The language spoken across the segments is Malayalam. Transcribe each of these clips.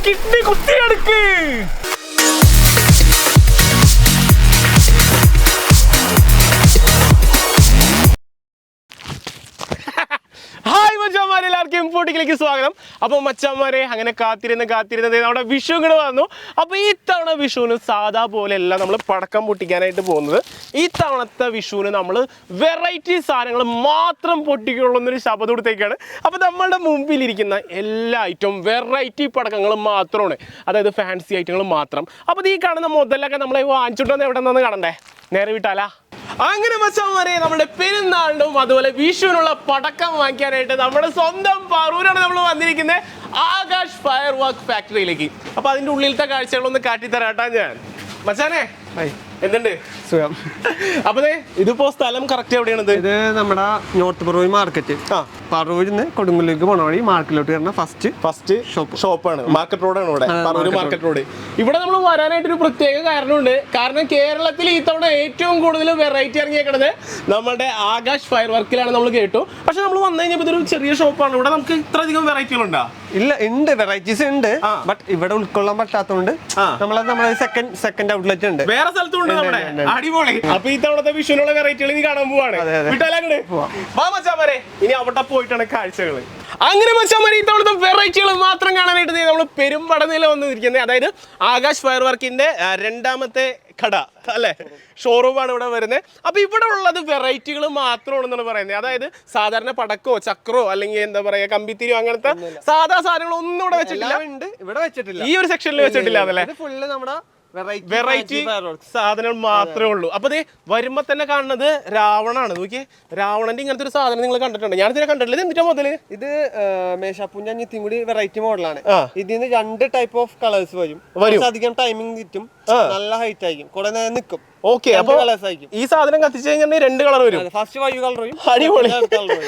കിഡ്നി കുത്തിയെടുക്ക്. ഹായ് മച്ചാന്മാരെ, എല്ലാവർക്കും ഇമ്പോർട്ടിലേക്ക് സ്വാഗതം. അപ്പോൾ മച്ചാന്മാരെ, അങ്ങനെ കാത്തിരുന്നത് നമ്മുടെ വിഷു ഇങ്ങോട്ട് വന്നു. അപ്പോൾ ഈ തവണ വിഷുവിന് സാധാ പോലെയല്ല നമ്മൾ പടക്കം പൊട്ടിക്കാനായിട്ട് പോകുന്നത്. ഈ തവണത്തെ വിഷുവിന് നമ്മൾ വെറൈറ്റി സാധനങ്ങൾ മാത്രം പൊട്ടിക്കുള്ളൂ എന്നൊരു ശബ്ദം കൊടുത്തേക്കാണ്. അപ്പോൾ നമ്മളുടെ മുമ്പിലിരിക്കുന്ന എല്ലാ ഐറ്റവും വെറൈറ്റി പടക്കങ്ങൾ മാത്രമാണ്, അതായത് ഫാൻസി ഐറ്റങ്ങൾ മാത്രം. അപ്പോൾ ഈ കാണുന്ന മുതലൊക്കെ നമ്മളെ വാങ്ങിച്ചിട്ട് വന്ന് എവിടെ നിന്ന് കാണണ്ടേ, നേരെ വിട്ടാലാ. അങ്ങനെ മച്ചാന്മാരെ, നമ്മുടെ പെരുന്നാളിനും അതുപോലെ വിഷുവിനുള്ള പടക്കം വാങ്ങിക്കാനായിട്ട് നമ്മുടെ സ്വന്തം പറൂരാണ് നമ്മൾ വന്നിരിക്കുന്നത്, ആകാശ് ഫയർ വർക്ക് ഫാക്ടറിയിലേക്ക്. അപ്പൊ അതിന്റെ ഉള്ളിലത്തെ കാഴ്ചകളൊന്ന് കാട്ടിത്തരാട്ടാ ഞാൻ. മച്ചാനെ എന്തുണ്ട്? സുഖം. അപ്പൊ ഇതിപ്പോ സ്ഥലം കറക്റ്റ് എവിടെയാണത്? ഇത് നമ്മുടെ നോർത്ത് പറവൂർ മാർക്കറ്റ്. പറവൂരിൽ നിന്ന് കൊടുങ്ങല്ലൂർക്ക് പോണ വഴി മാർക്കറ്റിലോട്ട് വരുന്ന ഫസ്റ്റ് ഷോപ്പാണ്. മാർക്കറ്റ് റോഡാണ് ഇവിടെ, പറവൂർ മാർക്കറ്റ് റോഡ്. ഇവിടെ നമ്മൾ വരാനായിട്ടൊരു പ്രത്യേക കാരണമുണ്ട്. കാരണം കേരളത്തിൽ ഈ തവണ ഏറ്റവും കൂടുതൽ വെറൈറ്റി ഇറങ്ങിയേക്കണത് നമ്മുടെ ആകാശ് ഫയർ വർക്കിലാണ് നമ്മൾ കേട്ടു. പക്ഷെ നമ്മൾ വന്നു കഴിഞ്ഞപ്പോൾ ഇതൊരു ചെറിയ ഷോപ്പാണ്. ഇവിടെ നമുക്ക് ഇത്രയധികം വെറൈറ്റികളുണ്ടോ? ഇല്ല, ഉണ്ട്, വെറൈറ്റീസ് ഉണ്ട്. ബട്ട് ഇവിടെ ഉൾക്കൊള്ളാൻ പറ്റാത്തതുകൊണ്ട് നമ്മളെ സെക്കൻഡ് ഔട്ട്ലെറ്റ് ഉണ്ട്, വേറെ സ്ഥലത്തുണ്ട് നമ്മുടെ. അടിപൊളി. അപ്പൊ ഈ തവണത്തെ വിഷുവിനുള്ള വെറൈറ്റികൾ ഇനി കാണാൻ പോവാണ്. ഇനി അവിടെ പോയിട്ടാണ് കാഴ്ചകൾ. അങ്ങനെ മച്ചാന്മാരെ, ഈ തവണത്തെ വെറൈറ്റികൾ മാത്രം കാണാനായിട്ട് നമ്മൾ പെരുമ്പടനില വന്നിരിക്കുന്നത്. അതായത് ആകാശ് ഫയർ വർക്കിന്റെ രണ്ടാമത്തെ കട അല്ലെ, ഷോറൂമാണ് ഇവിടെ വരുന്നത്. അപ്പൊ ഇവിടെ ഉള്ളത് വെറൈറ്റികൾ മാത്രമാണെന്നാണ് പറയുന്നത്. അതായത് സാധാരണ പടക്കോ ചക്രോ അല്ലെങ്കിൽ എന്താ പറയാ കമ്പിത്തിരിയോ അങ്ങനത്തെ സാധാ സാധനങ്ങളൊന്നും ഇവിടെ വെച്ചിട്ടില്ല. ഈ ഒരു സെക്ഷനിൽ വെച്ചിട്ടില്ല അതല്ലേ, ഫുള്ള് നമ്മുടെ വെറൈറ്റി സാധനങ്ങൾ മാത്രമേ ഉള്ളൂ. അപ്പൊ വരുമ്പോ തന്നെ കാണുന്നത് രാവണാണ്. നോക്കിയേ, രാവണന്റെ ഇങ്ങനത്തെ ഒരു സാധനം നിങ്ങൾ കണ്ടിട്ടുണ്ട്? ഞാൻ ഇതിനെ കണ്ടിട്ടില്ല. എന്നിട്ടാ മുതല് ഇത് മേശാപ്പൂഞ്ഞിയും കൂടി വെറൈറ്റി മോഡലാണ്. ഇതിന് 2 ടൈപ്പ് ഓഫ് കളേഴ്സ് വരും. അധികം ടൈമിംഗ് കിട്ടും, നല്ല ഹൈറ്റ് ആയിരിക്കും, കുറെ നേരം നിൽക്കും. ഓക്കെ, അപ്പൊ ഈ സാധനം കത്തിച്ചു കഴിഞ്ഞാൽ 2 കളർ വരും. ഫസ്റ്റ് വൈറ്റ് കളർ വരും, അടിപൊളി.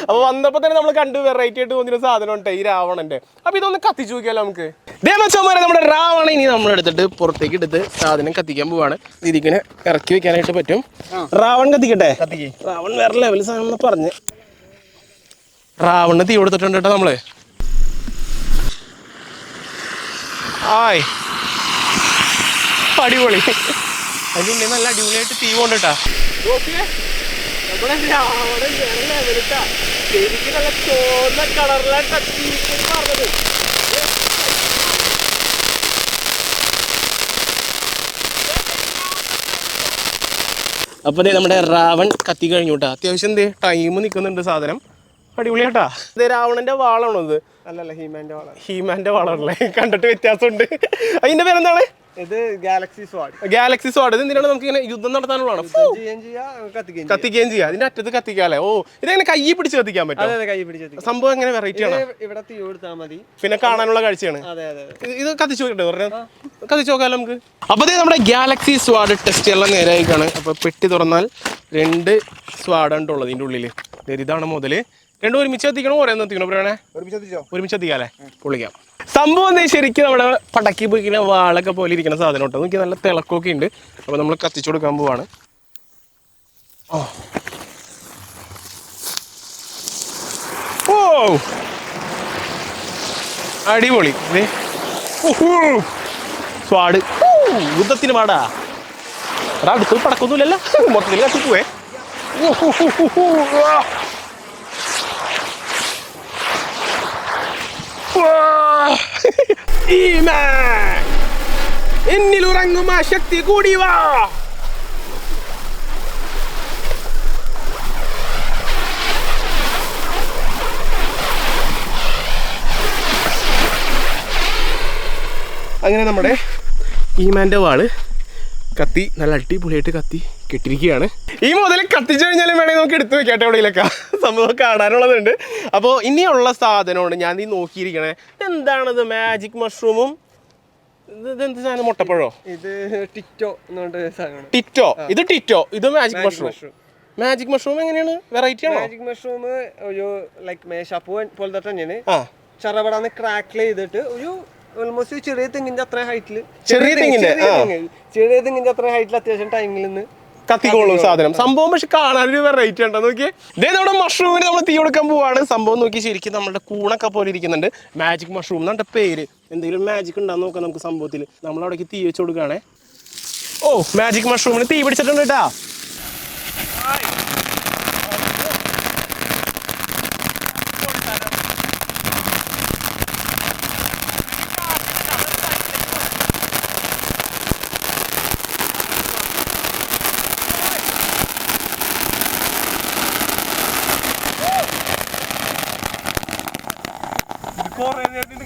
അപ്പൊ വന്നപ്പോ തന്നെ നമ്മൾ കണ്ടു വെറൈറ്റി ആയിട്ട് തോന്നിയ സാധനം ഉണ്ട് ഈ രാവണന്റെ. അപ്പൊ ഇതൊന്ന് കത്തിച്ചു നോക്കിയാലോ നമുക്ക്. നമ്മുടെ രാവണ ഇനി നമ്മൾ എടുത്തിട്ട് പുറത്തേക്ക് എടുത്ത് സാധനം കത്തിക്കാൻ പോവാണ്. ഇതിങ്ങനെ ഇറക്കി വെക്കാനായിട്ട് പറ്റും. രാവൺ കത്തിക്കട്ടെ? രാവൺ വേറെ ലെവൽ സാധനം പറഞ്ഞ് രാവണിന് തീ കൊടുത്തിട്ടുണ്ട് കേട്ടോ നമ്മള്. ആയ്, അടിപൊളി. അതിൻ്റെ നല്ല അടിപൊളിയായിട്ട് തീ കൊണ്ടിട്ടാ. നമ്മുടെ രാവണൻ വേറെ ലെവലിട്ടാ. ശരിക്കും നല്ല ചോന്ന കളറിലായിട്ടാ തീ പറഞ്ഞത്. അപ്പൊ നമ്മുടെ രാവൺ കത്തി കഴിഞ്ഞു കേട്ടാ. അത്യാവശ്യം ടൈം നിൽക്കുന്നുണ്ട് സാധനം. അടിപൊളിയാട്ടാ. ഇത് രാവണന്റെ വാളാണോ? ഇത് അല്ലല്ല, ഹീമാന്റെ വാളാണല്ലേ. കണ്ടിട്ട് വ്യത്യാസമുണ്ട്. അതിന്റെ പേരെന്താണ്? ഇത് ഗാലക്സി സ്വാഡ്. ഇത് എന്തിനാണ്? നമുക്ക് ഇങ്ങനെ യുദ്ധം നടത്താനുള്ളതാണ്. കത്തിക്കുകയും ചെയ്യാം. അതിന്റെ അറ്റത്ത് കത്തിക്കാല്ലേ. ഓ, ഇതെങ്ങനെ കൈ പിടിച്ച് കത്തിക്കാൻ പറ്റും? സംഭവം എങ്ങനെ വെറൈറ്റി ആണ്. ഇവിടെ തീ കൊടുത്താൽ മതി, പിന്നെ കാണാനുള്ള കാഴ്ചയാണ്. ഇത് കത്തിച്ചു നോക്കട്ടെ? കത്തിച്ചു നോക്കാമല്ലോ നമുക്ക്. അപ്പൊ നമ്മുടെ ഗാലക്സി സ്വാഡ് ടെസ്റ്റ് എല്ലാം നേരെയായിക്കാണ്. അപ്പൊ പെട്ടി തുറന്നാൽ 2 സ്വാഡാണ് ഉള്ളത് ഇതിന്റെ ഉള്ളില്. ഇതാണ് മുതല്. 2 ഒരുമിച്ച് കത്തിക്കണോ ഓരോ എത്തിക്കണോ? പറയണേ ഒരുമിച്ച് എത്തിക്കാല്ലേ, പൊളിക്കാം. സംഭവം ശരിക്കും നമ്മുടെ പടക്കി പോയിക്കുന്ന വാളൊക്കെ പോലെ ഇരിക്കുന്ന സാധനം കേട്ടോ. നോക്കി നല്ല തിളക്കമൊക്കെ ഉണ്ട്. അപ്പൊ നമ്മൾ കത്തിച്ചു കൊടുക്കാൻ പോവാണ്. ഓ, അടിപൊളി. സ്വാഡ് യുദ്ധത്തിന് പാടാ. അടുത്ത് പടക്കൊന്നുമില്ലല്ലോ, മൊത്തത്തിൽ കത്തിപ്പോവേ. എന്നിലുറങ്ങും ആ ശക്തി കൂടി വാ. അങ്ങനെ നമ്മുടെ ഈമാന്റെ വാള് കത്തി നല്ല അടിപൊളിയായിട്ട് കത്തി കെട്ടിരിക്കുകയാണ്. ഈ മുതൽ കത്തിച്ചു കഴിഞ്ഞാലും വേണമെങ്കിൽ നമുക്ക് എടുത്തു വെക്കാട്ടെ എവിടെയിലൊക്കെ. സംഭവം കാണാനുള്ളതുണ്ട്. അപ്പോൾ ഇനിയുള്ള സാധനമാണ് ഞാൻ ഈ നോക്കിയിരിക്കണേ. എന്താണത്? മാജിക് മഷ്റൂമും ഇതെന്ത് സാധനം? മുട്ടപ്പഴോ? ഇത് ടിറ്റോ. ഇത് ടിറ്റോ, ഇത് മാജിക് മഷ്റൂം. മാജിക് മഷ്റൂം എങ്ങനെയാണ്? വെറൈറ്റി ആണോ? മാജിക് മഷ്റൂം ഒരു ലൈക്ക് മേശാപ്പൂ പോലത്തെ തന്നെയാണ്. ചെറുപടാന്ന് ക്രാക്കിൾ ചെയ്തിട്ട് ഒരു ഓൾമോസ്റ്റ് ചെറിയ തെങ്ങിന്റെ അത്ര ഹൈറ്റിൽ, ചെറിയ തെങ്ങിന്റെ അത്ര ഹൈറ്റിൽ അത്യാവശ്യം ടൈമിൽ നിന്ന് കത്തിക്കോളും സാധനം. സംഭവം പക്ഷെ കാണാനൊരു വെറൈറ്റി ഉണ്ടോ നോക്കിയേ. ഇതേ നമ്മുടെ മഷ്റൂമിന് നമ്മൾ തീ കൊടുക്കാൻ പോവാണ്. സംഭവം നോക്കി ശരിക്കും നമ്മുടെ കൂണൊക്കെ പോലെ ഇരിക്കുന്നുണ്ട്. മാജിക് മഷ്റൂം എന്നാണ് പേര്. എന്തെങ്കിലും മാജിക് ഉണ്ടാന്ന് നോക്കാം നമുക്ക് സംഭവത്തിൽ. നമ്മളവിടേക്ക് തീ വെച്ച് കൊടുക്കുകയാണേ. ഓ മാജിക് മഷ്റൂമിന് തീ പിടിച്ചിട്ടുണ്ട് കേട്ടാ.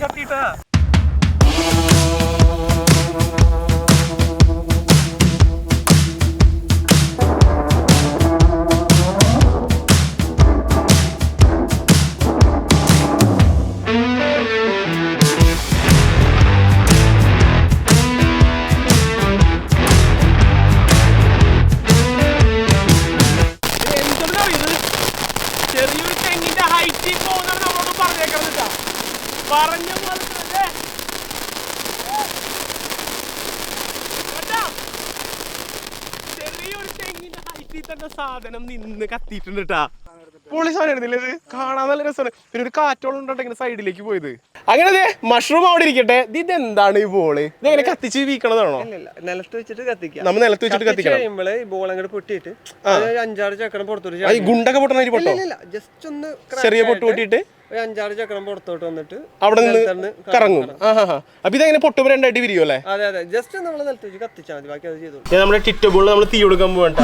കത്തിട്ടാ ചെറിയൊരു തെങ്ങിന്റെ ഹൈറ്റിൽ പോകുന്നതാണ് നമ്മളോട് പറഞ്ഞേക്കുന്നത്. പറഞ്ഞ പോലെ തന്നെ ചെറിയൊരു തെങ്ങിന്റെ ഹൈറ്റിൽ തന്നെ സാധനം നിന്ന് കത്തിയിട്ടുണ്ട് കേട്ടാ. പൊളി സാധനം ഇത് കാണാൻ നല്ല രസമാണ്. പിന്നെ ഒരു കാറ്റോളം ഉണ്ടെങ്കിൽ സൈഡിലേക്ക് പോയത്. അങ്ങനെ മഷ്റൂം അവിടെ ഇരിക്കട്ടെ. ഇതെന്താണ് ഈ ബോള്? ഇതെങ്ങനെ കത്തിച്ച് വീക്കണതാണോ? നിലത്ത് വെച്ചിട്ട് കത്തിക്കാം. നമ്മൾ നിലത്ത് വെച്ചിട്ട് കത്തിക്കണം. കഴിയുമ്പോൾ ഈ ബോൾ അങ്ങോട്ട് പൊട്ടിയിട്ട് 5-6 ചക്രം പുറത്തോട്ട് ഈ ഗുണ്ടൊക്കെ പൊട്ടണ പൊട്ടോ? ജസ്റ്റ് ഒന്ന് ചെറിയ പൊട്ട് പൊട്ടിയിട്ട് 5-6 ചക്രം പുറത്തോട്ട് വന്നിട്ട് അവിടെ നിന്ന് കറങ്ങും. അപ്പൊ ഇതെങ്ങനെ പൊട്ടുമ്പോ രണ്ടായിട്ട് വിരിയും അല്ലേ? അതെ ജസ്റ്റ് നമ്മൾ നിലത്ത് വെച്ച് കത്തിച്ചാൽ മതി. ബാക്കി അത് ചെയ്തു. നമ്മുടെ ടിറ്റോ ബോളിൽ നമ്മൾ തീ കൊടുക്കാൻ പോകണ്ട.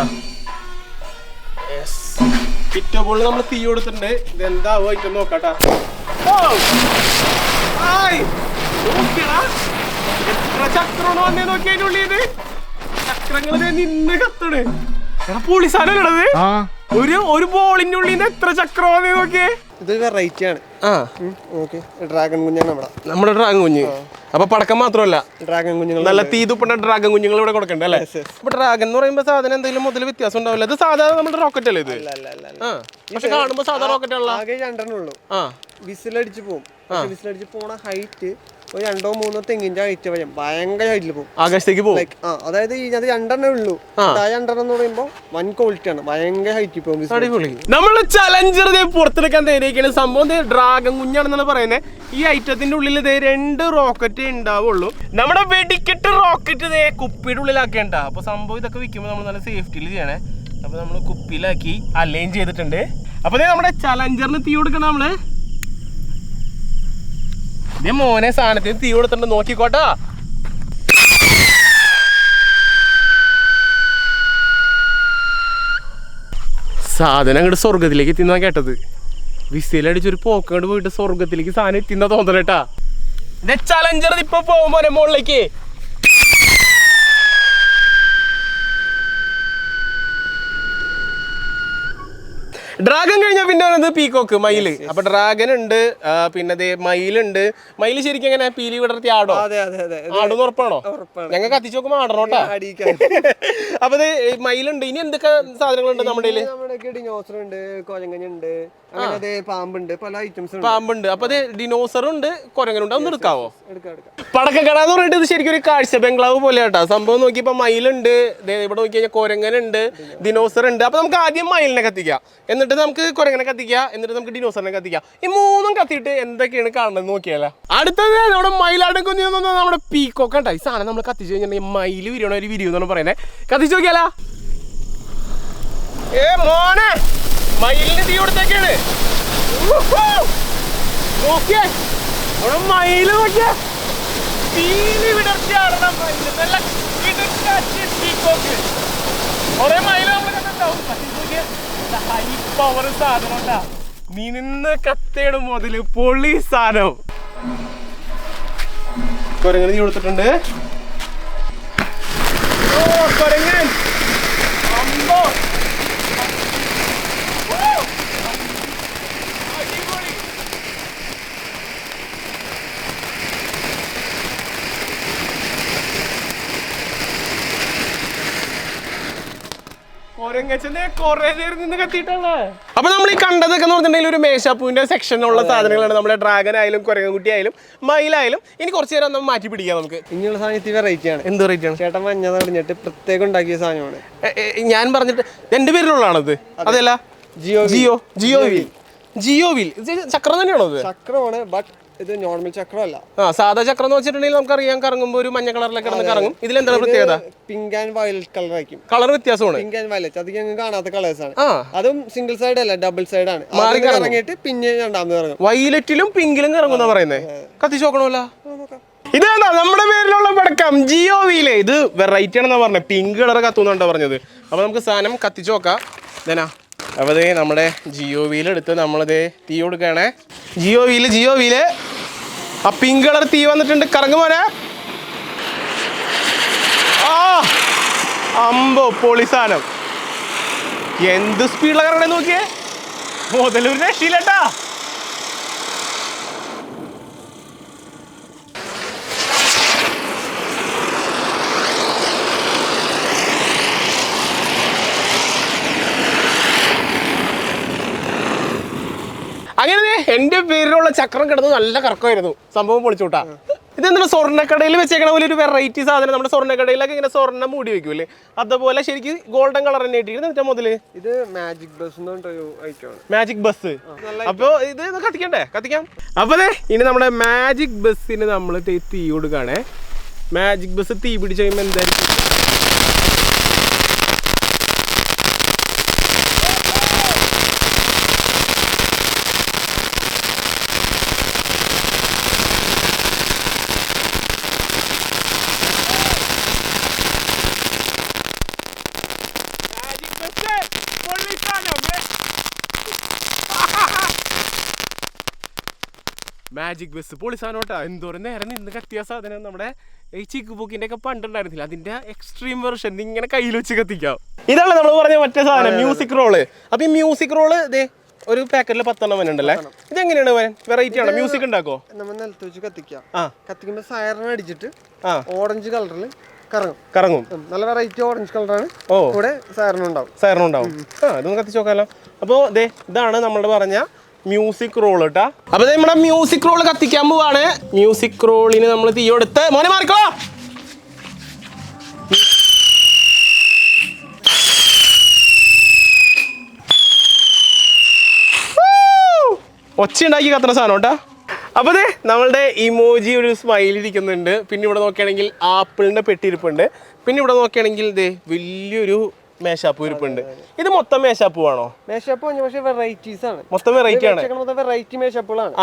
ടിറ്റോ ബോളിൽ നമ്മൾ തീ കൊടുത്തിട്ടുണ്ട്. ഇതെന്താവോ ആയിട്ട് നോക്കാട്ടാ. എത്ര ചക്രമാണ് വന്നേ നോക്കിയ അതിന്റെ ഉള്ളിൽ. ചക്രങ്ങൾ നിന്ന് കത്തണ്. പൊളി സാധനം. ഒരു ബോളിന്റെ ഉള്ളിൽ നിന്ന് എത്ര ചക്രം വന്നേ നോക്കിയേ. ഇതൊരു വെറൈറ്റി ആണ്. ഡ്രാഗൺ കുഞ്ഞാണ് നമ്മുടെ ഡ്രാഗൺ കുഞ്ഞ്. അപ്പൊ പടക്കം മാത്രമല്ല, ഡ്രാഗൺ കുഞ്ഞുങ്ങൾ നല്ല തീതുപ്പുണ്ട ഡ്രാഗൺ കുഞ്ഞുങ്ങൾ ഇവിടെ കൊടുക്കണ്ടേ അല്ലേ? അപ്പൊ ഡ്രാഗൺ എന്ന് പറയുമ്പോ സാധനം എന്തെങ്കിലും മുതൽ വ്യത്യാസം ഉണ്ടാവില്ല. ഇത് സാധാരണ നമ്മുടെ റോക്കറ്റ് അല്ലേ ഇത്? പക്ഷെ കാണുമ്പോ സാധാരണ റോക്കറ്റ് ഉള്ള ആകെ 2 ഉള്ളൂ. വിസിലടിച്ച് പോകും. വിസിലടിച്ച് പോണ ഹൈറ്റ് ഒരു 2-3 തെങ്ങിന്റെ ഹൈറ്റ് വരും. ഭയങ്കര ഹൈറ്റിൽ പോകും, ആകാശത്തേക്ക് പോകും. അതായത് അത് 2 ഉള്ളൂ. ആ 2 എന്ന് പറയുമ്പോ വൻ ക്വാളിറ്റി ആണ്. ഭയങ്കര ഹൈറ്റിൽ പോകും. നമ്മള് ചലഞ്ചർ പുറത്തെടുക്കാൻ തയ്യാറാണ്. സംഭവം ഡ്രാഗൺ കുഞ്ഞാണെന്നാണ് പറയുന്നത്. ഈ ഐറ്റത്തിന്റെ ഉള്ളിൽ 2 റോക്കറ്റ് ഉണ്ടാവുള്ളൂ. നമ്മുടെ വെടിക്കെട്ട് റോക്കറ്റ് കുപ്പിയുടെ ഉള്ളിലാക്കേണ്ട. അപ്പൊ സംഭവം ഇതൊക്കെ വിൽക്കുമ്പോൾ നമ്മൾ നല്ല സേഫ്റ്റിയിൽ ചെയ്യണേ. അപ്പൊ നമ്മൾ കുപ്പിയിലാക്കി അലൈൻ ചെയ്തിട്ടുണ്ട്. അപ്പൊ നമ്മുടെ ചലഞ്ചറിന് തീ കൊടുക്കണം. നമ്മള് ഇതേ മോനെ സാധനത്തിന് തീ കൊടുത്തിട്ടുണ്ട്. നോക്കിക്കോട്ടാ. സാധനം അങ്ങോട്ട് സ്വർഗത്തിലേക്ക് എത്തിന്നാ കേട്ടത്. വിസിലടിച്ചൊരു പോക്കങ്ങോട്ട് പോയിട്ട് സ്വർഗത്തിലേക്ക് സാധനം എത്തിന്നാ തോന്നലേട്ടാ. ഇതേ ചലഞ്ചർ ഇപ്പൊ പോകുമ്പോ മോളിലേക്ക് ഡ്രാഗൺ കഴിഞ്ഞാൽ പിന്നെ വന്നത് പീകോക്ക്, മയില്. അപ്പൊ ഡ്രാഗൺ ഉണ്ട്, പിന്നെ മയിലുണ്ട്. മയില് ശരിക്കും എങ്ങനെ പീലി വിടർത്തി ആടോ? ആടോന്ന് ഉറപ്പാണോ? ഞങ്ങൾ കത്തിച്ച് നോക്കുമ്പോ ആടണോട്ടാ. അപ്പൊ മയിലുണ്ട്. ഇനി എന്തൊക്കെ സാധനങ്ങളുണ്ട് നമ്മുടെ ഡിനോസറുണ്ട്, കോരങ്ങനുണ്ട്, പാമ്പുണ്ട്, പല ഐറ്റംസ്. പാമ്പുണ്ട്. അപ്പൊ ഡിനോസറുണ്ട്, കൊരങ്ങനുണ്ട്. ഒന്ന് എടുക്കാവോ? പടക്കക്കട എന്ന് പറഞ്ഞിട്ട് ഇത് ശരിക്കും ഒരു കാഴ്ച ബംഗ്ലാവ് പോലെ കേട്ടോ. സംഭവം നോക്കിയപ്പോ മയിലുണ്ട്, ഇവിടെ നോക്കി കഴിഞ്ഞാൽ കൊരങ്ങനുണ്ട്, ഡിനോസർ ഉണ്ട്. അപ്പൊ നമുക്ക് ആദ്യം മയിലിനെ കത്തിക്കാം, എന്നിട്ട് നമുക്ക് കൊരങ്ങനെ കത്തിക്കാം, എന്നിട്ട് നമുക്ക് ഡിനോസറിനെ കത്തിക്കാം. ഈ 3ഉം കത്തിയിട്ട് എന്തൊക്കെയാണ് കാണുന്നത് നോക്കിയാലോ. അടുത്തത് നമ്മുടെ മയിലാടും കുഞ്ഞു നമ്മുടെ പീക്കോക്ക് ഉണ്ടായി. ഈ സാധനം നമ്മൾ കത്തിച്ചു കഴിഞ്ഞിട്ടുണ്ടെങ്കിൽ മയിൽ വിരിയണ ഒരു വിരിയും എന്നാണ് പറയുന്നത്. കത്തിച്ചു നോക്കിയാലോ. മോനെ മയിലിന് തീ കൊടുത്തേക്കാണ്. നോക്കിയേ മയില് നോക്കിയേ. തീനി വിടർച്ചയാടുന്ന മയില്. നല്ല പീക്കോക്ക്. കുറെ മയില് നമ്മൾ കണ്ടിട്ടുണ്ടാവും. ഹൈ പവർ സാധനം ഉണ്ടാ. നിന്ന് കത്തേട് മുതല് പൊളി സാധനം. കൊരങ്ങനെ തീ കൊടുത്തിട്ടുണ്ട്. ഓ കൊരങ്ങൻ അമ്പോ. അടിപൊളി. അപ്പൊ നമ്മൾ ഈ കണ്ടതൊക്കെ എന്ന് പറഞ്ഞിട്ടുണ്ടെങ്കിൽ ഒരു മേശാപ്പൂവിന്റെ സെക്ഷനുള്ള സാധനങ്ങളാണ്. നമ്മുടെ ഡ്രാഗൻ ആയാലും കുരങ്ങൻകുട്ടി ആയാലും മയിലായാലും. ഇനി കുറച്ച് നേരം നമ്മൾ മാറ്റി പിടിക്കാം നമുക്ക്. ഇനിയുള്ള സാധനം വെറൈറ്റി ആണ്. എന്ത് വെറൈറ്റി ആണ്? ചേട്ടൻ മഞ്ഞ തെളിഞ്ഞിട്ട് പ്രത്യേകം ഉണ്ടാക്കിയ സാധനമാണ്. ഞാൻ പറഞ്ഞിട്ട് എന്റെ പേരിലുള്ളതാണത്. അതല്ല, ജിയോ വീൽ ചക്രം തന്നെയാണോ അത്? ചക്രമാണ്, ബട്ട് ഇത് നോർമൽ ചക്രമല്ല. സാധാ ചക്രം എന്ന് വെച്ചിട്ടുണ്ടെങ്കിൽ നമുക്കറിയാം കറങ്ങുമ്പോൾ ഒരു മഞ്ഞ കളറിലൊക്കെ കിടന്ന് കറങ്ങും. ഇതിലെന്താണ് പ്രത്യേകത? പിങ്ക് ആൻഡ് വയലറ്റ് കളർ ആയിരിക്കും. കളർ വ്യത്യാസമാണ്. പിങ്ക് ആൻഡ് വയലറ്റ് അധികം കാണാത്ത കളേഴ്സ് ആണ്. അതും സിംഗിൾ സൈഡ് അല്ല, ഡബിൾ സൈഡ് ആണ്. ഇറങ്ങിയിട്ട് പിന്നെ രണ്ടാമത് ഇറങ്ങും. വയലറ്റിലും പിങ്കിലും കറങ്ങുന്ന പറയുന്നത്. കത്തിച്ച് നോക്കണമല്ലോ. ഇതാണ് നമ്മുടെ പേരിലുള്ള പടക്കം, ജിയോ വീല്. ഇത് വെറൈറ്റി ആണെന്നാ പറഞ്ഞത്. പിങ്ക് കളർ കത്തുന്നുണ്ടോ പറഞ്ഞത്. അപ്പൊ നമുക്ക് സാധനം കത്തിച്ച് നോക്കാം. ഇതേനാ അപ്പോൾ ദേ നമ്മുടെ ജിയോ വീൽ എടുത്ത് നമ്മളിത് തീ കൊടുക്കുകയാണേ. ജിയോ വീല് ആ പിങ്ക് കളർ തീ വന്നിട്ടുണ്ട്. കറങ്ങുമോനെ. അമ്പോ പൊളി സാധനം. എന്ത് സ്പീഡിലാണ് കറങ്ങണേ നോക്കിയേ. മുതലൊരു രക്ഷയില്ലട്ടാ. അങ്ങനെ എന്റെ പേരിലുള്ള ചക്രം കിടന്ന് നല്ല കറക്കമായിരുന്നു. സംഭവം പൊളിച്ചോട്ടാ. ഇതെന്താണ് സ്വർണ്ണക്കടയിൽ വെച്ചേക്കണ പോലെ ഒരു വെറൈറ്റി സാധനം. നമ്മുടെ സ്വർണ്ണക്കടയിലൊക്കെ ഇങ്ങനെ സ്വർണ്ണം മൂടി വെക്കൂല്ലേ, അതുപോലെ ശരിക്കും ഗോൾഡൻ കളർ തന്നെ ഇട്ടിട്ട് മുതല്. ഇത് മാജിക് ബസ് മാജിക് ബസ്. അപ്പൊ ഇത് കത്തിക്കണ്ടേ? കത്തിക്കാം. അപ്പൊ ഇനി നമ്മുടെ മാജിക് ബസ്സിന് നമ്മൾ തീ കൊടുക്കുകയാണേ. മാജിക് ബസ് തീ പിടിച്ച് കഴിയുമ്പോൾ എന്തായിരിക്കും? മാജിക് ബസ് പൊളി സാധനോട്ടാ. എന്തോരം നേരം നിന്ന് കത്തിയ സാധനം. നമ്മുടെ ഈ ചിക്ക് പൂക്കിന്റെ ഒക്കെ പണ്ടുണ്ടായിരുന്നില്ല, അതിന്റെ എക്സ്ട്രീം വെർഷൻ ഇങ്ങനെ കയ്യിൽ വെച്ച് കത്തിക്കാം. ഇതാണ് നമ്മൾ പറഞ്ഞ മറ്റേ സാധനം, മ്യൂസിക് റോള്. അപ്പൊ ഈ മ്യൂസിക് റോള് ഇതേ ഒരു പാക്കറ്റിൽ 10 വനുണ്ടല്ലേ. ഇതെങ്ങനെയാണ് വെറൈറ്റി ആണ്? മ്യൂസിക് ഉണ്ടാക്കോ? നമ്മൾ നിലത്ത് വെച്ച് കത്തിക്കാം. കത്തിക്കുമ്പോ സൈറൺ അടിച്ചിട്ട് ഓറഞ്ച് കളറിൽ കറങ്ങും. നല്ല വെറൈറ്റി ഓറഞ്ച് കളറാണ്. കൂടെ സൈറൺ ഉണ്ടാവും. ഇതൊന്ന് കത്തിച്ച് നോക്കാമല്ലോ. അപ്പോൾ ഇതാണ് നമ്മൾ പറഞ്ഞ മ്യൂസിക് റോൾ കേട്ടാ. അപ്പൊ നമ്മുടെ മ്യൂസിക് റോൾ കത്തിക്കാൻ പോവാണ്. മ്യൂസിക് റോളിന് നമ്മൾ തീ കൊടുത്ത് മോനെ മാറിക്കോ. ഒച്ച ഉണ്ടാക്കി കത്തുന്ന സാധനം കേട്ടാ. അപ്പൊ നമ്മളുടെ ഇമോജി ഒരു സ്മൈൽ ഇരിക്കുന്നുണ്ട്. പിന്നെ ഇവിടെ നോക്കുകയാണെങ്കിൽ ആപ്പിളിന്റെ പെട്ടി ഇരിപ്പുണ്ട്. പിന്നെ ഇവിടെ നോക്കുകയാണെങ്കിൽ വലിയൊരു മേശാപ്പൂ ഇരിപ്പുണ്ട്. ഇത് മൊത്തം മേശാപ്പൂ ആണോ? മേശാപ്പൂ വെറൈറ്റീസ് ആണ്. മൊത്തം വെറൈറ്റി ആണ്. വെറൈറ്റി മേശാപ്പുകളാണ്.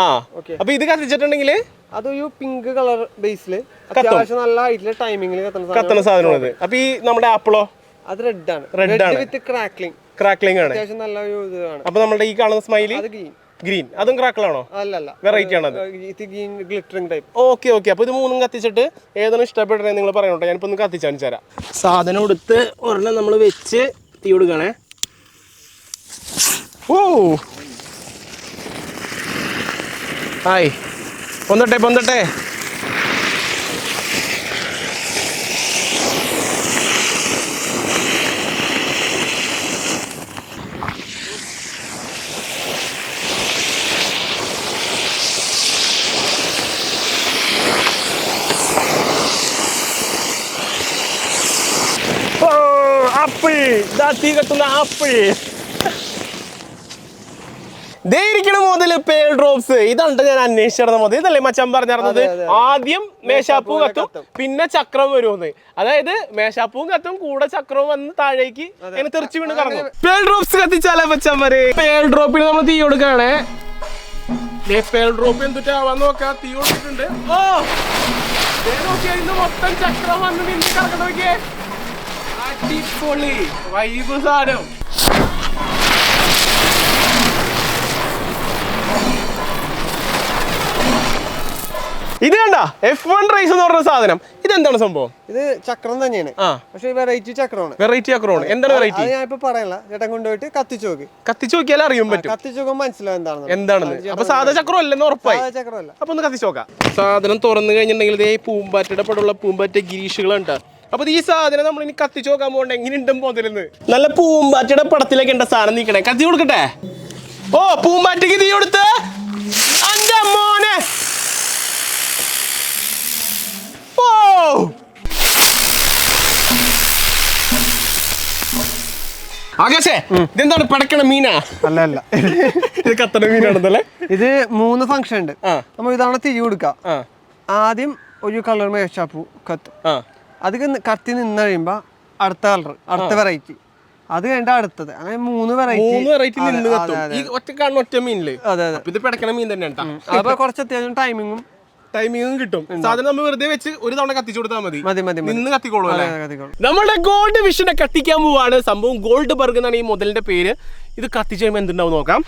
അപ്പൊ ഇത് കത്തിച്ചിട്ടുണ്ടെങ്കിൽ അതൊരു പിങ്ക് കളർ ബേസില് അത്യാവശ്യം നല്ല ഹൈറ്റില് ടൈമിംഗിൽ കത്തുന്ന സാധനമാണ്. അപ്പൊ ഈ നമ്മുടെ ആപ്പിളോ? അത് റെഡ് ആണ് വിത്ത് ക്രാക്ലിംഗ് ആണ്. അത്യാവശ്യം നല്ല ഒരു ഇതാണ്. അപ്പൊ നമ്മുടെ ഈ കാണുന്ന സ്മൈലി ഗ്രീൻ, അതും ക്രാക്കിളാണോ? അല്ലല്ല, വെറൈറ്റി ആണ്. ഓക്കെ. അപ്പൊ ഇത് മൂന്നും കത്തിച്ചിട്ട് ഏതാണ് ഇഷ്ടപ്പെട്ടത് നിങ്ങൾ പറയണോട്ടോ. ഞാനിപ്പോ ഒന്ന് കത്തിച്ചു തരാം. സാധനം എടുത്ത് ഒരെണ്ണം നമ്മൾ വെച്ച് തീ കൊടുക്കണേ. ഹായ്, പൊന്തട്ടെ. ആപ്പിൾ, തീ കത്തുന്ന ആപ്പിൾ. മുതല് പേൾ ഡ്രോപ്സ്. ഇതാണ് ഞാൻ അന്വേഷിച്ചിരുന്ന മുതൽ. ഇതല്ലേ മച്ചാൻ പറഞ്ഞിരുന്നത്? ആദ്യം മേശാപ്പൂ കത്തും, പിന്നെ ചക്രം വരുമെന്ന്. അതായത് മേശാപ്പൂവും കത്തും, കൂടെ ചക്രവും വന്ന് താഴേക്ക് അങ്ങനെ തെറിച്ച് വീണ് കറങ്ങും. പേൾ ഡ്രോപ്സ് കത്തിച്ചാലേ മച്ചാൻ വരെ. പേൾ ഡ്രോപ്പിന് നമ്മൾ തീ കൊടുക്കുകയാണേ. പേൾ ഡ്രോപ്പ് എന്തിട്ടാവാൻ നോക്കാം. തീ കൊടുത്തിട്ടുണ്ട്. ഇന്ന് മൊത്തം ചക്രം വന്ന് നിന്ന് കറങ്ങണം. നോക്കിയേ, അടിപൊളി വൈബ് സാധനം. ഇത് കണ്ട F1 റേസ് എന്ന് പറഞ്ഞ സാധനം. ഇതെന്താണ് സംഭവം? ഇത് ചക്രം തന്നെയാണ്, പക്ഷേ വെറൈറ്റി ചക്രമാണ്. എന്താണ് വെറൈറ്റി? ഞാൻ ഇപ്പൊ പറയല, ചേട്ടൻ കൊണ്ടുപോയിട്ട് കത്തിച്ചു നോക്കിയാൽ അറിയാൻ പറ്റും. കത്തിച്ചു നോക്കുമ്പോൾ മനസ്സിലാവും എന്താണെന്ന്. അപ്പൊ സാധാ ചക്രം അല്ലെന്ന് ഉറപ്പായി. അപ്പൊ ഒന്ന് കത്തിച്ചു നോക്കാം. സാധനം തുറന്നു കഴിഞ്ഞിട്ടുണ്ടെങ്കിൽ ഇതേ പൂമ്പാറ്റയുടെ പടമുള്ള പൂമ്പാറ്റ ഗിരീഷുകളുണ്ട്. അപ്പൊ ഈ സാധനം നമ്മൾ ഇനി കത്തിച്ചു നോക്കാൻ പോകണ്ട എങ്ങനെയുണ്ടും പോതിരുന്ന് നല്ല പൂമ്പാറ്റയുടെ പടത്തിലേക്ക് ഉണ്ട് സാധനം നീക്കണേ കത്തി കൊടുക്കട്ടെ ഓ പൂമ്പാറ്റയ്ക്ക് തീ കൊടുത്ത് അന്റെ മോനെ ഓ ആകാശേ ഇതെന്താണ് പടക്കണ മീനാ അല്ല അല്ല ഇത് കത്തണ മീനാണെന്നല്ലേ ഇത് 3 ഫംഗ്ഷൻ ഉണ്ട് നമ്മൾ ഇതാണ് തിരി കൊടുക്കാം ആദ്യം ഒരു കളർ മേശാപ്പൂ കത്തും അത് കത്തി നിന്ന് കഴിയുമ്പോ അടുത്ത കളർ അടുത്ത വെറൈറ്റി അത് കഴിഞ്ഞ അടുത്തത് അങ്ങനെ 3 വെറൈറ്റി ഒറ്റ കാണുന്ന ഒറ്റ മീനില് അതെ അതെ ഇത് പടക്കണ മീൻ തന്നെയാണ് അപ്പൊ കുറച്ച് അത്യാവശ്യം ടൈമിങ്ങും കിട്ടും സാധനം നമ്മൾ വെറുതെ വെച്ച് ഒരു തവണ കത്തിച്ചു കൊടുത്താൽ മതി നിന്ന് കത്തിക്കോളൂ കത്തിക്കോളും. നമ്മുടെ ഗോൾഡ് വിഷനെ കത്തിക്കാൻ പോവാണ് സംഭവം ഗോൾഡ് ബർഗ് എന്നാണ് ഈ മുതലിന്റെ പേര് ഇത് കത്തിച്ചു കഴിയുമ്പോൾ എന്തുണ്ടാവും നോക്കാം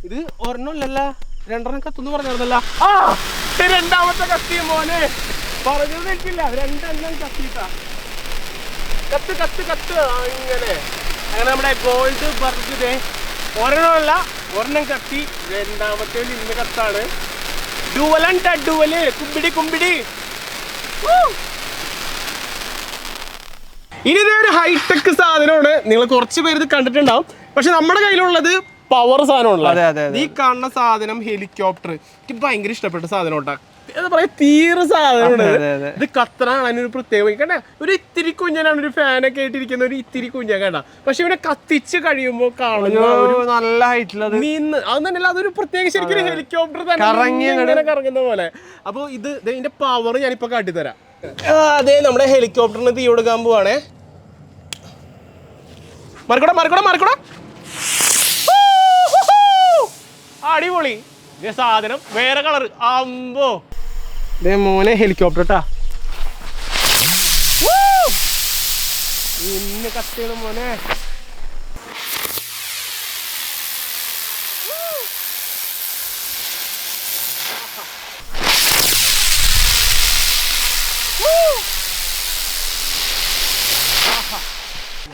ഇത് ഒരെണ്ണമല്ല 2 കത്തുന്ന് പറഞ്ഞിരുന്നല്ല രണ്ടാമത്തെ കത്തി മോനെ പറഞ്ഞത് തെറ്റില്ല 2 കത്തിട്ടാ കത്ത് കത്ത് കത്ത് അങ്ങനെ അങ്ങനെ നമ്മുടെ ഗോൾഡ് ബർഗ് ഒരെണ്ണമല്ല ഒരെണ്ണം കത്തി രണ്ടാമത്തെ ഇന്ന് കത്താണ് ഡുവല് കുമ്പിടി ഇനി ഇതൊരു ഹൈടെക് സാധനമാണ് നിങ്ങൾ കുറച്ച് പേര് ഇത് കണ്ടിട്ടുണ്ടാവും പക്ഷെ നമ്മുടെ കയ്യിലുള്ളത് പവർ സാധനമുള്ള ഈ കാണുന്ന സാധനം ഹെലികോപ്റ്റർ എനിക്ക് ഭയങ്കര ഇഷ്ടപ്പെട്ട സാധനം ഉണ്ടാ എന്താ പറയാ തീരെ സാധനമാണ് ഇത് കത്തനാണ് അതിനൊരു പ്രത്യേകം കേട്ടാ ഒരു ഇത്തിരി കുഞ്ഞനാണ് ഒരു ഫാനൊക്കെ ആയിട്ടിരിക്കുന്ന ഒരു ഇത്തിരി കുഞ്ഞൻ കേട്ടാ പക്ഷെ ഇവനെ കത്തിച്ച് കഴിയുമ്പോൾ കാണുന്ന നല്ല ഹൈറ്റിലത് മീന്ന് അത് തന്നെയല്ല അതൊരു പ്രത്യേക ശരിക്കും ഹെലികോപ്റ്റർ തന്നെ കറങ്ങുന്ന പോലെ അപ്പൊ ഇത് ഇതിന്റെ പവർ ഞാനിപ്പോ കാട്ടിത്തരാം അതെ നമ്മുടെ ഹെലികോപ്റ്ററിന് തീ കൊടുക്കാൻ പോവാണേ മറിക്കട അടിപൊളി സാധനം വേറെ കളർ അമ്പോ മോനെ ഹെലികോപ്റ്റർ ട്ടാ ഇന്ന് കത്തിയാണ് മോനെ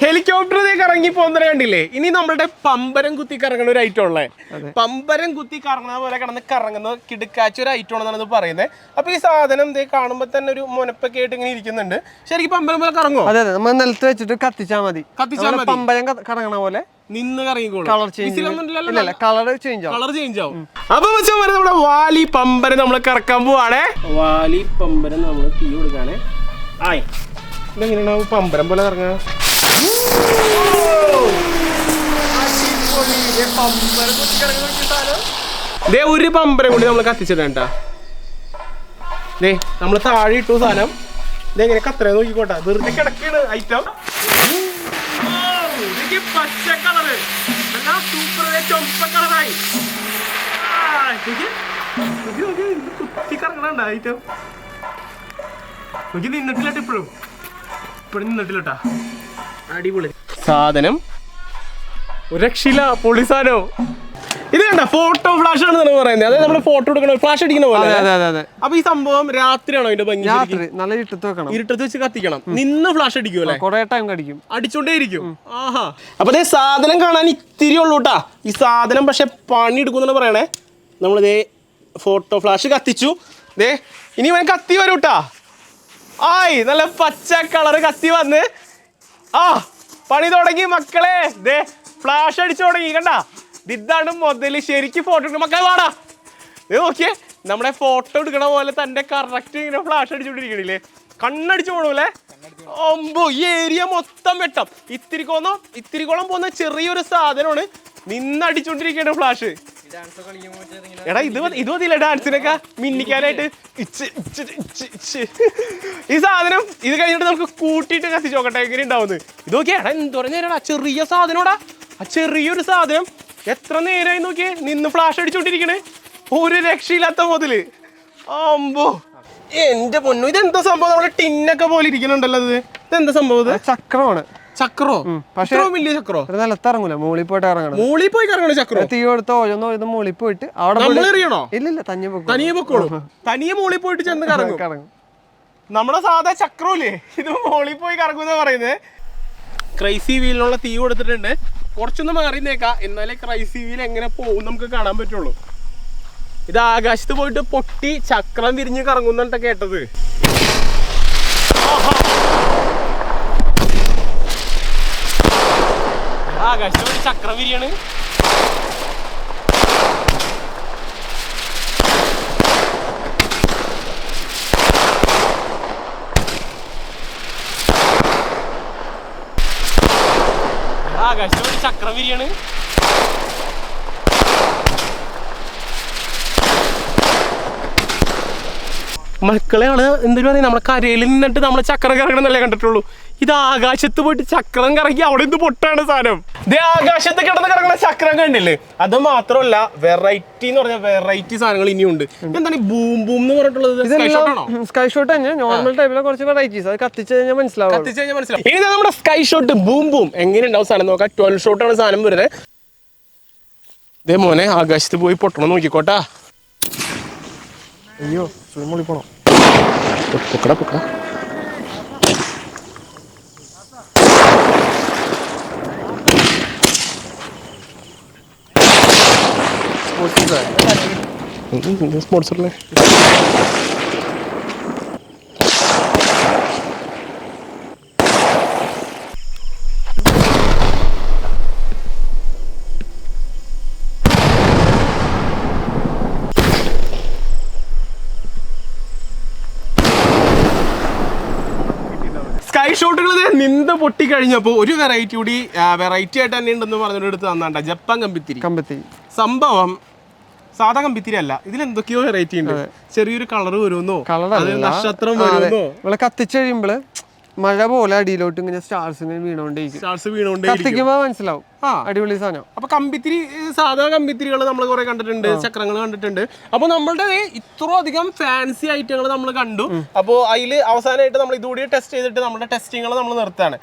ഹെലികോപ്റ്റർ കറങ്ങി പോകുന്ന കണ്ടില്ലേ ഇനി നമ്മളുടെ പമ്പരം കുത്തി കറങ്ങുന്ന ഒരു ഐറ്റം ഉള്ളേ പമ്പരം കുത്തി കറങ്ങുന്ന പോലെ കിടന്ന് കറങ്ങുന്ന കിടുക്കാച്ച ഒരു ഐറ്റം ആണെന്നാണ് പറയുന്നത് അപ്പൊ ഈ സാധനം കാണുമ്പോ തന്നെ ഒരു മുനപ്പൊക്കെ ആയിട്ട് ഇങ്ങനെ ഇരിക്കുന്നുണ്ട് ശരിക്കും പമ്പരം പോലെ കറങ്ങോ അതെ നമ്മൾ നിലത്ത് വെച്ചിട്ട് കത്തിച്ചാൽ മതി പമ്പരം കറങ്ങണ പോലെ നിന്ന് കറങ്ങിക്കോളും കളർ ചേഞ്ച് ആവും അപ്പൊ നമ്മുടെ വാലി പമ്പരം നമ്മൾ കറക്കാൻ പോവാണേ വാലി പമ്പരം നമ്മൾ തീ കൊടുക്കാണേ ആയി ഇതെങ്ങനെയാണ് പമ്പരം പോലെ കറങ്ങാ ഒരു പമ്പരം കൂടി നമ്മൾ കത്തിച്ചിട്ടാ നമ്മൾ താഴെ ഇട്ടു സാധനം ഇതെങ്ങനെ കത്തറ നോക്കിക്കോട്ടെ വെറുതെ കിടക്കാണ് ഐറ്റം പച്ച കളറ് ചുമപ്പ കളറായി കുത്തി കറങ്ങണ ഐറ്റം നോക്കി നിന്നിട്ടില്ല ഇപ്പോഴും നിന്നിട്ടില്ലട്ടാ അടിപൊളി സാധനം ഒരു രക്ഷയില്ല പൊളി സാധനം ഇത് കണ്ട ഫോട്ടോ ഫ്ലാഷ് ആണെന്നാണ് പറയുന്നത് അതായത് നമ്മള് ഫോട്ടോ എടുക്കണ ഫ്ലാഷ് അടിക്കുന്ന പോലെ അപ്പൊ ഈ സംഭവം രാത്രിയാണോ അതിന്റെ ഭംഗി നല്ല ഇരുട്ടത്ത് വെച്ച് കത്തിക്കണം നിന്ന് ഫ്ലാഷ് അടിക്കുമല്ലേ കുറെ ടൈം കടിക്കും അടിച്ചോണ്ടേ ഇരിക്കും ആഹാ അപ്പൊ ഇതേ സാധനം കാണാൻ ഇത്തിരി ഉള്ളൂ കേട്ടാ ഈ സാധനം പക്ഷെ പണി എടുക്കുന്നാണ് പറയണേ നമ്മളിതേ ഫോട്ടോ ഫ്ലാഷ് കത്തിച്ചു ദേ ഇനി ഇവൻ കത്തി വരൂട്ടാ ആയി നല്ല പച്ച കളറ് കത്തി വന്ന് പണി തുടങ്ങി മക്കളെ ദേ ഫ്ലാഷ് അടിച്ചു തുടങ്ങി കണ്ട ഇതാണ് മുതല് ശരിക്കും ഫോട്ടോ എടുക്കണം മക്കളെ വാടാ നോക്കിയേ നമ്മുടെ ഫോട്ടോ എടുക്കണ പോലെ തന്നെ കറക്റ്റ് ഇങ്ങനെ ഫ്ലാഷ് അടിച്ചുകൊണ്ടിരിക്കണില്ലേ കണ്ണടിച്ചു പോണൂല്ലേ ഒമ്പോ ഈ ഏരിയ മൊത്തം വെട്ടം ഇത്തിരിക്കോളം പോകുന്ന ചെറിയൊരു സാധനമാണ് നിന്നടിച്ചോണ്ടിരിക്കേണ്ട ഫ്ലാഷ് എടാ ഇത് മതിയില്ല ഡാൻസിനൊക്കെ മിന്നിക്കാനായിട്ട് ഈ സാധനം ഇത് കഴിഞ്ഞിട്ട് നമുക്ക് കൂട്ടിയിട്ട് കത്തിച്ച് നോക്കട്ടെ എങ്ങനെ ഉണ്ടാവുന്നത് ഇത് നോക്കിയാ എടാ എന്തോരം നേരടാ ചെറിയ സാധനോടാ ആ ചെറിയൊരു സാധനം എത്ര നേരമായി നോക്കിയേ നിന്ന് ഫ്ലാഷ് അടിച്ചോണ്ടിരിക്കണേ ഒരു രക്ഷയില്ലാത്ത മുതല് അമ്പോ എന്റെ പൊന്നു ഇതെന്താ സംഭവം നമ്മുടെ ടിന്നൊക്കെ പോലെ ഇരിക്കുന്നുണ്ടല്ലോ ഇതെന്താ സംഭവം ചക്രമാണ് ചക്രോ പക്ഷേ വലിയ ചക്രോ നിലത്തിറങ്ങൂല മോളിൽ പോയിട്ട് ഇറങ്ങണം മോളിൽ പോയി കറങ്ങണ ചക്രോ തീ കൊടുത്ത് ഓരോന്ന് മോളിൽ പോയിട്ട് അവിടെ എറിയണോ ഇല്ലില്ല തനിയെ പൊക്കോളൂ തനിയെ മോളിൽ പോയിട്ട് ചെന്ന് കറങ്ങും നമ്മുടെ സാധാ ചക്രൂല്ലേ ഇത് മോളിൽ പോയി കറങ്ങുന്ന പറയുന്നത്. ക്രൈസി വീലിനുള്ള തീ കൊടുത്തിട്ടുണ്ട്. കുറച്ചൊന്ന് മാറിന്നേക്കാം, എന്നാലേ ക്രൈസി വീൽ എങ്ങനെ പോകും നമുക്ക് കാണാൻ പറ്റുള്ളൂ. ഇത് ആകാശത്ത് പോയിട്ട് പൊട്ടി ചക്രം വിരിഞ്ഞ് കറങ്ങുന്നിട്ടാ കേട്ടത്. ആകാശത്ത് പോയിട്ട് ചക്രം വിരിയാണ്. ആകാശത്ത് പോയിട്ട് ചക്രം വിരിയാണ്. മക്കളെയാണ് എന്തൊരു പറയുക, നമ്മളെ കരയിൽ നിന്നിട്ട് നമ്മളെ ചക്രം കറങ്ങണമെന്നല്ലേ കണ്ടിട്ടുള്ളൂ. ഇത് ആകാശത്ത് പോയിട്ട് ചക്രം കറങ്ങി അവിടെ ഇത് പൊട്ടാണ് സാധനം. ഇത് ആകാശത്ത് കിടന്ന് കറങ്ങുന്ന ചക്രം കണ്ടില്ലേ? അത് മാത്രമല്ല വെറൈറ്റി എന്ന് പറഞ്ഞാൽ വെറൈറ്റി സാധനങ്ങൾ ഇനിയുണ്ട്. എന്താണ് ഈ ബൂം ബൂം എന്ന് പറഞ്ഞിട്ടുള്ളത്? സ്കൈ ഷോട്ട് തന്നെ, നോർമൽ ടൈപ്പിലെ കുറച്ച് വെറൈറ്റീസ്. അത് കത്തിച്ച് കഴിഞ്ഞാൽ മനസ്സിലാവും. ഇനി നമ്മുടെ സ്കൈ ഷോട്ട് ബൂം ബൂം എങ്ങനെ ഉണ്ടാവും സാധനം നോക്കാം. 12 ഷോട്ടാണ് സാധനം വരുന്നത്. ഇതേ മോനെ ആകാശത്ത് പോയി പൊട്ടണം നോക്കിക്കോട്ടാ. അയ്യോ സ്വിമ്മിൽ പോണം. പൊക്കടാ പൊക്കടാ. സ്പോർട്സല്ലേ സ്കൈ ഷോട്ടുകൾ നിന്ന് പൊട്ടി കഴിഞ്ഞപ്പോൾ ഒരു വെറൈറ്റി കൂടി വെറൈറ്റി ആയിട്ട് തന്നെ ഉണ്ടെന്ന് പറഞ്ഞിട്ട് എടുത്ത് തന്നാണ്ട. ജപ്പാൻ കമ്പിത്തിരി സംഭവം സാധാ കമ്പിത്തിരി അല്ല, ഇതിൽ എന്തൊക്കെയോ വെറൈറ്റി ഉണ്ട്. ചെറിയൊരു കളർ വരുമെന്നോ, നക്ഷത്രം വരുമെന്നോ. കത്തിച്ച് കഴിയുമ്പോൾ മഴ പോലെ അടിയിലോട്ട് ഇങ്ങനെ സ്റ്റാർസ് വീണോണ്ടേ കത്തിക്കുമ്പോ മനസ്സിലാവും. അടിപൊളി സാധനം. അപ്പൊ കമ്പിത്തിരി സാധാ കമ്പിത്തിരികൾ നമ്മൾ കുറെ കണ്ടിട്ടുണ്ട്, ചക്രങ്ങൾ കണ്ടിട്ടുണ്ട്. അപ്പൊ നമ്മളുടെ ഇത്ര അധികം ഫാൻസി ഐറ്റങ്ങൾ നമ്മൾ കണ്ടു. അപ്പൊ അതിൽ അവസാനമായിട്ട് നമ്മൾ ഇതുകൂടി ടെസ്റ്റ് ചെയ്തിട്ട് നമ്മുടെ ടെസ്റ്റിങ്ങൾ നമ്മൾ നിർത്താണ്.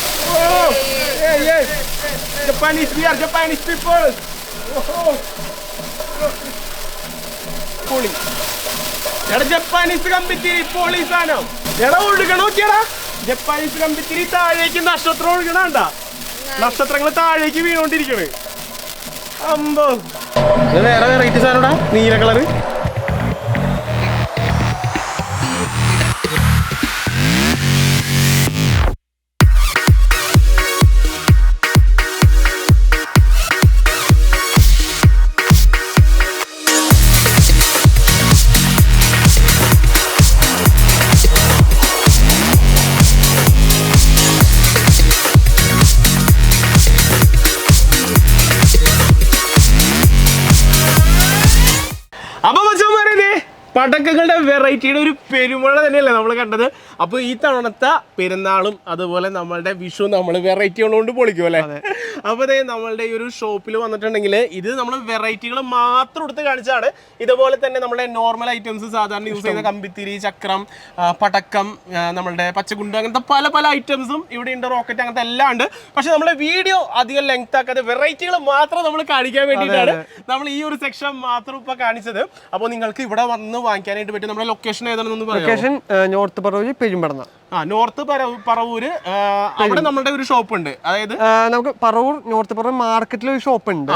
ജപ്പാനീസ് കമ്പിത്തിരി പൊളി സാധനം. എടാ ഒഴുകണ നോക്കിയടാ, ജപ്പാനീസ് കമ്പിത്തിരി താഴേക്ക് നക്ഷത്രം ഒഴുകണണ്ട, നക്ഷത്രങ്ങൾ താഴേക്ക് വീണോണ്ടിരിക്കണ്. അമ്പോ ഇത് വേറെ വെറൈറ്റി സാധനടാ, നീല കളറ്. പടക്കങ്ങളുടെ വെറൈറ്റിയുടെ ഒരു പെരുമഴ തന്നെയല്ലേ നമ്മൾ കണ്ടത്. അപ്പോൾ ഈ തവണത്തെ പെരുന്നാളും അതുപോലെ നമ്മളുടെ വിഷു നമ്മൾ വെറൈറ്റികൾ കൊണ്ട് പൊളിക്കും അല്ലേ. അപ്പോൾ അതേ നമ്മളുടെ ഈ ഒരു ഷോപ്പിൽ വന്നിട്ടുണ്ടെങ്കിൽ ഇത് നമ്മൾ വെറൈറ്റികൾ മാത്രം എടുത്ത് കാണിച്ചാണ്. ഇതുപോലെ തന്നെ നമ്മുടെ നോർമൽ ഐറ്റംസ് സാധാരണ യൂസ് ചെയ്യുന്ന കമ്പിത്തിരി, ചക്രം, പടക്കം, നമ്മളുടെ പച്ചക്കുണ്ട്, അങ്ങനത്തെ പല പല ഐറ്റംസും ഇവിടെ ഉണ്ട്. റോക്കറ്റ് അങ്ങനത്തെ എല്ലാം ഉണ്ട്. പക്ഷെ നമ്മുടെ വീഡിയോ അധികം ലെങ്ത് ആക്കാതെ വെറൈറ്റികൾ മാത്രം നമ്മൾ കാണിക്കാൻ വേണ്ടിയിട്ടാണ് നമ്മൾ ഈ ഒരു സെക്ഷൻ മാത്രം ഇപ്പൊ കാണിച്ചത്. അപ്പോൾ നിങ്ങൾക്ക് ഇവിടെ വന്ന് വാങ്ങിക്കാനായിട്ട് പറ്റും. നമ്മുടെ ലൊക്കേഷൻ ഏതാണെന്ന് പറയാം. Location north Paravur Perumpadanna. North Paravur അവിടെ നമ്മുടെ ഒരു ഷോപ്പ് ഉണ്ട്. അതായത് നമുക്ക് പറവൂർ നോർത്ത് പറവൂർ മാർക്കറ്റിൽ ഒരു ഷോപ്പ് ഉണ്ട്.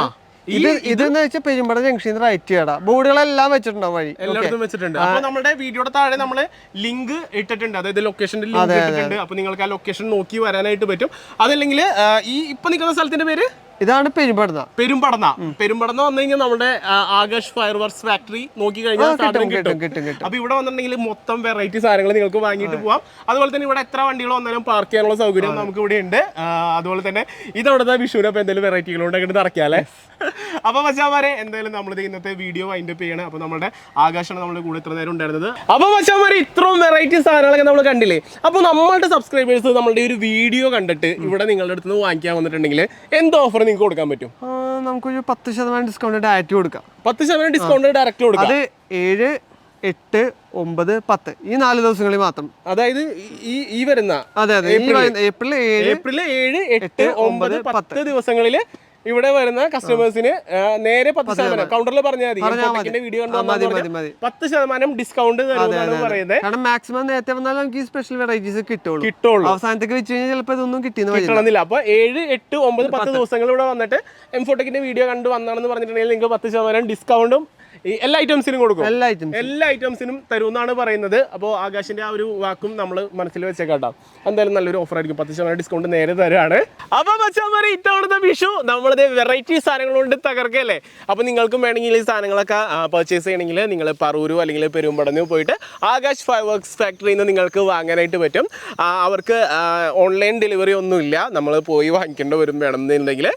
ഇതെന്ന് വെച്ചാൽ പെരുമ്പട ജംഗ്ഷൻ റൈറ്റ് ചെയ്യടാ. ബോർഡുകളെല്ലാം വെച്ചിട്ടുണ്ടാവും വഴി, എല്ലായിടത്തും വെച്ചിട്ടുണ്ട്. അപ്പൊ നമ്മുടെ വീഡിയോയുടെ താഴെ നമ്മള് ലിങ്ക് ഇട്ടിട്ടുണ്ട്, അതായത് ലൊക്കേഷന്റെ ലിങ്ക് ഇട്ടിട്ടുണ്ട്. അപ്പൊ നിങ്ങൾക്ക് ആ ലൊക്കേഷൻ നോക്കി വരാനായിട്ട് പറ്റും. അതല്ലെങ്കിൽ ഈ ഇപ്പൊ നിൽക്കുന്ന സ്ഥലത്തിന്റെ പേര് ഇതാണ് പെരുമ്പടന്ന. പെരുമ്പടന്ന വന്നു കഴിഞ്ഞാൽ നമ്മുടെ ആകാശ് ഫയർ വർക്ക്സ് ഫാക്ടറി നോക്കി കഴിഞ്ഞാൽ സാധനം കിട്ടും. അപ്പൊ ഇവിടെ വന്നിട്ടുണ്ടെങ്കിൽ മൊത്തം വെറൈറ്റി സാധനങ്ങൾ നിങ്ങൾക്ക് വാങ്ങിയിട്ട് പോവാം. അതുപോലെ തന്നെ ഇവിടെ എത്ര വണ്ടികൾ വന്നാലും പാർക്ക് ചെയ്യാനുള്ള സൗകര്യം നമുക്ക് ഇവിടെ ഉണ്ട്. അതുപോലെ തന്നെ ഇതവിടുത്തെ വിഷുവിന് അപ്പൊ എന്തെങ്കിലും വെറൈറ്റികളുണ്ട് അങ്ങനെ നിറയ്ക്കാല്ലേ. അപ്പൊ മച്ചാമാരെ എന്തായാലും നമ്മൾ ഇന്നത്തെ വീഡിയോ വൈൻഡപ്പ് ചെയ്യണം. അപ്പൊ നമ്മുടെ ആകാശാണ് നമ്മുടെ കൂടെ ഇത്ര നേരം ഉണ്ടായിരുന്നത്. അപ്പൊ മച്ചാമാരെ ഇത്രയും വെറൈറ്റി സാധനങ്ങളൊക്കെ നമ്മൾ കണ്ടില്ലേ. അപ്പൊ നമ്മളുടെ സബ്സ്ക്രൈബേഴ്സ് നമ്മളുടെ ഒരു വീഡിയോ കണ്ടിട്ട് ഇവിടെ നിങ്ങളുടെ അടുത്ത് നിന്ന് വാങ്ങിക്കാൻ വന്നിട്ടുണ്ടെങ്കിൽ എന്ത് ഓഫർ നിങ്ങൾക്ക് കൊടുക്കാൻ പറ്റും? നമുക്കൊരു 10% ഡിസ്കൗണ്ട് ഡയറക്റ്റ് കൊടുക്കാം. 10% ഡിസ്കൗണ്ട് ഡയറക്റ്റ് കൊടുക്കാം. അത് 7, 8, 9, 10 ഈ 4 ദിവസങ്ങളിൽ മാത്രം. അതായത് ഈ വരുന്ന ഏപ്രിൽ 7, 8, 9, 10 ദിവസങ്ങളിൽ ഇവിടെ വരുന്ന കസ്റ്റമേഴ്സിന് നേരെ 10% കൗണ്ടറിൽ പറഞ്ഞാൽ മതി വീഡിയോ കണ്ടു 10% ഡിസ്കൗണ്ട് തരുമെന്നാണ് പറയുന്നത്. കാരണം മാക്സിമം നേരത്തെ വന്നാൽ നമുക്ക് ഈ സ്പെഷ്യൽ വെറൈറ്റീസ് കിട്ടുള്ളൂ. അവസാനത്തേക്ക് വെച്ച് കഴിഞ്ഞാൽ ചിലപ്പോൾ ഇതൊന്നും കിട്ടണമെന്നില്ല. അപ്പൊ 7, 8, 9, 10 ദിവസങ്ങൾ ഇവിടെ വന്നിട്ട് എംഫോടെക്കിന്റെ വീഡിയോ കണ്ട് വന്നാണെന്ന് പറഞ്ഞിട്ടുണ്ടെങ്കിൽ നിങ്ങൾക്ക് 10% ഡിസ്കൗണ്ടും എല്ലാ ഐറ്റംസിനും കൊടുക്കും. എല്ലാ ഐറ്റംസിനും തരുമെന്നാണ് പറയുന്നത്. അപ്പോൾ ആകാശിന്റെ ആ ഒരു വാക്കും നമ്മൾ മനസ്സിൽ വെച്ചേക്കാട്ടോ. എന്തായാലും നല്ലൊരു ഓഫർ ആയിരിക്കും. 10% ഡിസ്കൗണ്ട് നേരെ തരാണ്. അപ്പൊ മച്ചാന്മാരെ ഇത്തവണത്തെ വിഷു നമ്മളിത് വെറൈറ്റി സാധനങ്ങൾ കൊണ്ട് തകർക്കല്ലേ. അപ്പൊ നിങ്ങൾക്കും വേണമെങ്കിൽ ഈ സാധനങ്ങളൊക്കെ പർച്ചേസ് ചെയ്യണമെങ്കിൽ നിങ്ങൾ പറൂരോ അല്ലെങ്കിൽ പെരുമ്പടന്നോ പോയിട്ട് ആകാശ് ഫയർ വർക്ക്സ് ഫാക്ടറിയിൽ നിന്ന് നിങ്ങൾക്ക് വാങ്ങാനായിട്ട് പറ്റും. അവർക്ക് ഓൺലൈൻ ഡെലിവറി ഒന്നുമില്ല, നമ്മൾ പോയി വാങ്ങിക്കേണ്ട വരും വേണമെന്നുണ്ടെങ്കിൽ.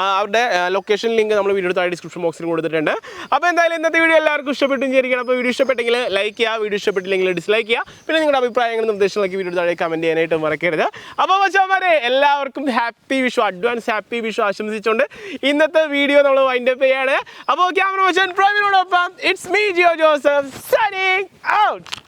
അവരുടെ ലൊക്കേഷൻ ലിങ്ക് നമ്മൾ വീഡിയോ താഴെ ഡിസ്ക്രിപ്ഷൻ ബോക്സിൽ കൊടുത്തിട്ടുണ്ട്. അപ്പോൾ എന്തായാലും ഇന്നത്തെ വീഡിയോ എല്ലാവർക്കും ഇഷ്ടപ്പെട്ടു വിചാരിക്കണം. അപ്പോൾ വീഡിയോ ഇഷ്ടപ്പെട്ടെങ്കിൽ ലൈക്ക് ചെയ്യുക, വീഡിയോ ഇഷ്ടപ്പെട്ടില്ലെങ്കിൽ ഡിസ്ലൈക്ക് ചെയ്യുക. പിന്നെ നിങ്ങളുടെ അഭിപ്രായങ്ങളും നിർദ്ദേശങ്ങളൊക്കെ വീഡിയോ താഴെ കമൻറ്റ് ചെയ്യാനായിട്ട് മറക്കരുത്. അപ്പോൾ മച്ചാന്മാരെ എല്ലാവർക്കും happy Vishu, advance happy Vishu ആശംസിച്ചുകൊണ്ട് ഇന്നത്തെ വീഡിയോ നമ്മൾ വൈൻഡപ്പ് ചെയ്യാണ്. അപ്പോൾ ക്യാമറ മച്ചാൻ പ്രവീണോടൊപ്പം it's me Jio Joseph signing out.